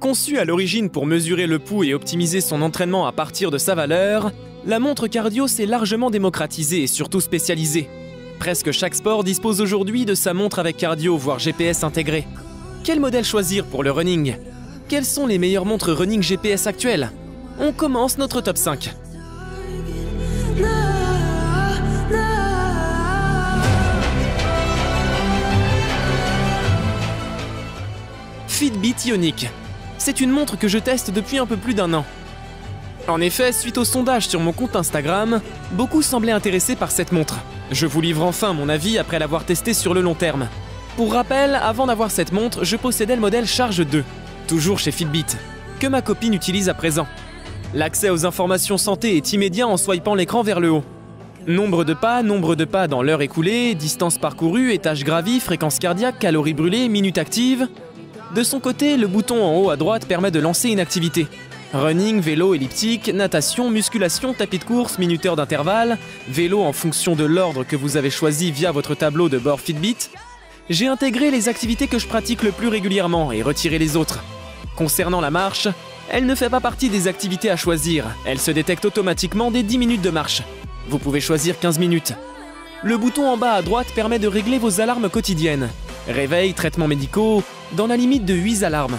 Conçue à l'origine pour mesurer le pouls et optimiser son entraînement à partir de sa valeur, la montre cardio s'est largement démocratisée et surtout spécialisée. Presque chaque sport dispose aujourd'hui de sa montre avec cardio, voire GPS intégré. Quel modèle choisir pour le running? Quelles sont les meilleures montres running GPS actuelles? On commence notre top 5. Fitbit Ionic. C'est une montre que je teste depuis un peu plus d'1 an. En effet, suite au sondage sur mon compte Instagram, beaucoup semblaient intéressés par cette montre. Je vous livre enfin mon avis après l'avoir testée sur le long terme. Pour rappel, avant d'avoir cette montre, je possédais le modèle Charge 2, toujours chez Fitbit, que ma copine utilise à présent. L'accès aux informations santé est immédiat en swipant l'écran vers le haut. Nombre de pas dans l'heure écoulée, distance parcourue, étage gravi, fréquence cardiaque, calories brûlées, minutes actives. De son côté, le bouton en haut à droite permet de lancer une activité. Running, vélo, elliptique, natation, musculation, tapis de course, minuteur d'intervalle, vélo en fonction de l'ordre que vous avez choisi via votre tableau de bord Fitbit. J'ai intégré les activités que je pratique le plus régulièrement et retiré les autres. Concernant la marche, elle ne fait pas partie des activités à choisir. Elle se détecte automatiquement dès 10 minutes de marche. Vous pouvez choisir 15 minutes. Le bouton en bas à droite permet de régler vos alarmes quotidiennes. Réveil, traitements médicaux, dans la limite de 8 alarmes.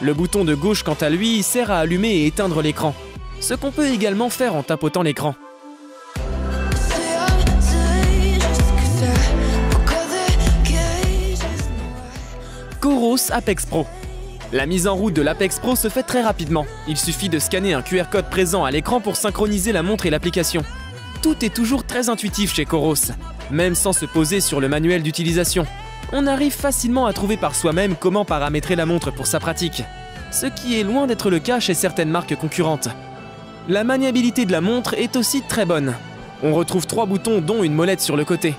Le bouton de gauche, quant à lui, sert à allumer et éteindre l'écran. Ce qu'on peut également faire en tapotant l'écran. Coros Apex Pro. La mise en route de l'Apex Pro se fait très rapidement. Il suffit de scanner un QR code présent à l'écran pour synchroniser la montre et l'application. Tout est toujours très intuitif chez Coros, même sans se poser sur le manuel d'utilisation. On arrive facilement à trouver par soi-même comment paramétrer la montre pour sa pratique, ce qui est loin d'être le cas chez certaines marques concurrentes. La maniabilité de la montre est aussi très bonne. On retrouve 3 boutons dont une molette sur le côté.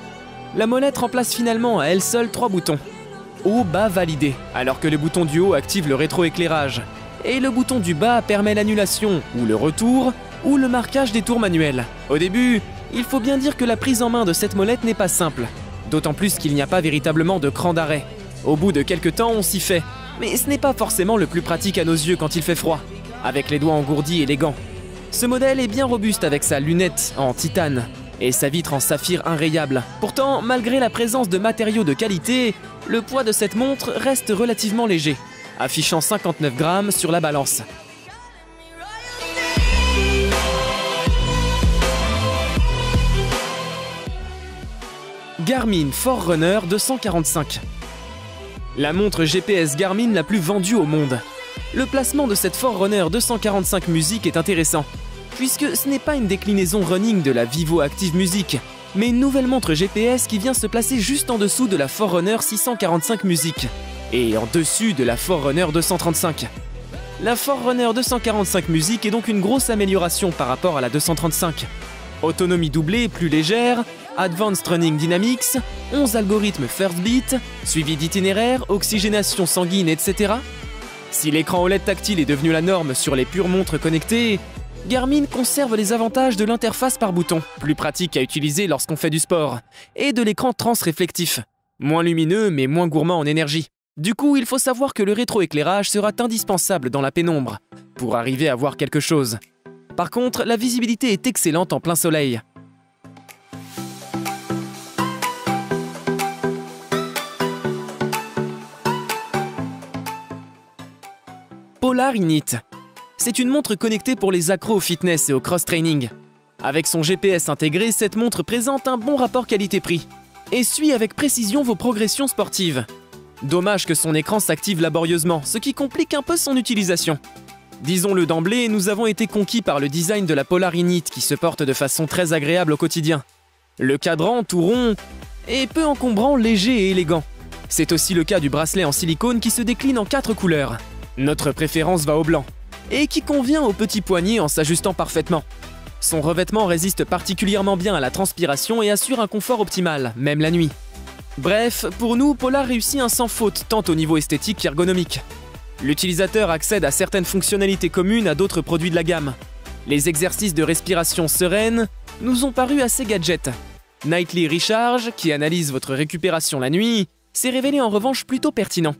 La molette remplace finalement à elle seule 3 boutons. Haut, bas, validé, alors que le bouton du haut active le rétroéclairage. Et le bouton du bas permet l'annulation, ou le retour, ou le marquage des tours manuels. Au début, il faut bien dire que la prise en main de cette molette n'est pas simple. D'autant plus qu'il n'y a pas véritablement de cran d'arrêt. Au bout de quelques temps, on s'y fait. Mais ce n'est pas forcément le plus pratique à nos yeux quand il fait froid, avec les doigts engourdis et les gants. Ce modèle est bien robuste avec sa lunette en titane et sa vitre en saphir inrayable. Pourtant, malgré la présence de matériaux de qualité, le poids de cette montre reste relativement léger, affichant 59 grammes sur la balance. Garmin Forerunner 245. La montre GPS Garmin la plus vendue au monde. Le placement de cette Forerunner 245 Music est intéressant, puisque ce n'est pas une déclinaison running de la Vivo Active Music, mais une nouvelle montre GPS qui vient se placer juste en dessous de la Forerunner 645 Music, et en dessus de la Forerunner 235. La Forerunner 245 Music est donc une grosse amélioration par rapport à la 235. Autonomie doublée, plus légère, Advanced Running Dynamics, 11 algorithmes First Beat, suivi d'itinéraires, oxygénation sanguine, etc. Si l'écran OLED tactile est devenu la norme sur les pures montres connectées, Garmin conserve les avantages de l'interface par bouton, plus pratique à utiliser lorsqu'on fait du sport, et de l'écran transréflectif, moins lumineux mais moins gourmand en énergie. Du coup, il faut savoir que le rétroéclairage sera indispensable dans la pénombre, pour arriver à voir quelque chose. Par contre, la visibilité est excellente en plein soleil. Polar Init. C'est une montre connectée pour les accros au fitness et au cross-training. Avec son GPS intégré, cette montre présente un bon rapport qualité-prix et suit avec précision vos progressions sportives. Dommage que son écran s'active laborieusement, ce qui complique un peu son utilisation. Disons-le d'emblée, nous avons été conquis par le design de la Polar Init qui se porte de façon très agréable au quotidien. Le cadran, tout rond, est peu encombrant, léger et élégant. C'est aussi le cas du bracelet en silicone qui se décline en 4 couleurs. Notre préférence va au blanc, et qui convient au petit poignet en s'ajustant parfaitement. Son revêtement résiste particulièrement bien à la transpiration et assure un confort optimal, même la nuit. Bref, pour nous, Polar réussit un sans faute, tant au niveau esthétique qu'ergonomique. L'utilisateur accède à certaines fonctionnalités communes à d'autres produits de la gamme. Les exercices de respiration sereine, nous ont paru assez gadgets. Nightly Recharge, qui analyse votre récupération la nuit, s'est révélé en revanche plutôt pertinent.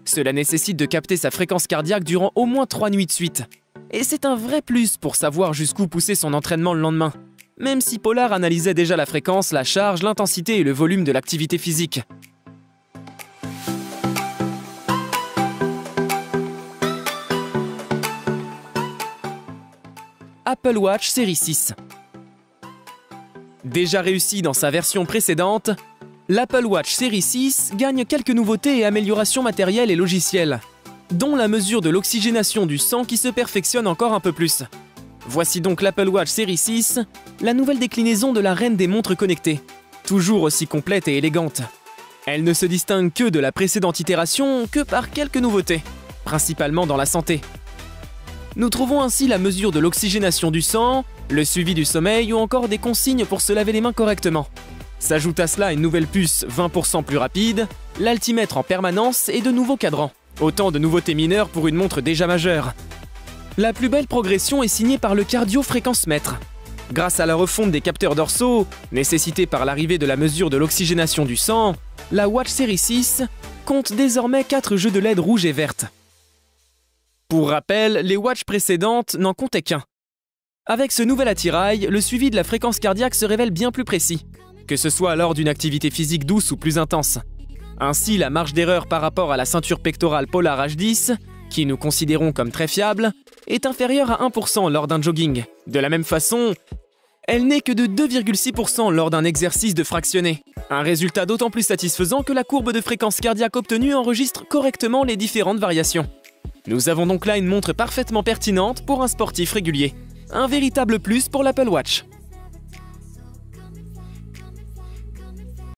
Cela nécessite de capter sa fréquence cardiaque durant au moins 3 nuits de suite. Et c'est un vrai plus pour savoir jusqu'où pousser son entraînement le lendemain, même si Polar analysait déjà la fréquence, la charge, l'intensité et le volume de l'activité physique. Apple Watch série 6. Déjà réussi dans sa version précédente, l'Apple Watch série 6 gagne quelques nouveautés et améliorations matérielles et logicielles, dont la mesure de l'oxygénation du sang qui se perfectionne encore un peu plus. Voici donc l'Apple Watch série 6, la nouvelle déclinaison de la reine des montres connectées, toujours aussi complète et élégante. Elle ne se distingue que de la précédente itération que par quelques nouveautés, principalement dans la santé. Nous trouvons ainsi la mesure de l'oxygénation du sang, le suivi du sommeil ou encore des consignes pour se laver les mains correctement. S'ajoute à cela une nouvelle puce 20% plus rapide, l'altimètre en permanence et de nouveaux cadrans. Autant de nouveautés mineures pour une montre déjà majeure. La plus belle progression est signée par le cardio-fréquence-mètre. Grâce à la refonte des capteurs dorsaux, nécessitée par l'arrivée de la mesure de l'oxygénation du sang, la Watch série 6 compte désormais 4 jeux de LED rouge et verte. Pour rappel, les watches précédentes n'en comptaient qu'un. Avec ce nouvel attirail, le suivi de la fréquence cardiaque se révèle bien plus précis, que ce soit lors d'une activité physique douce ou plus intense. Ainsi, la marge d'erreur par rapport à la ceinture pectorale Polar H10, qui nous considérons comme très fiable, est inférieure à 1% lors d'un jogging. De la même façon, elle n'est que de 2,6% lors d'un exercice de fractionné. Un résultat d'autant plus satisfaisant que la courbe de fréquence cardiaque obtenue enregistre correctement les différentes variations. Nous avons donc là une montre parfaitement pertinente pour un sportif régulier. Un véritable plus pour l'Apple Watch.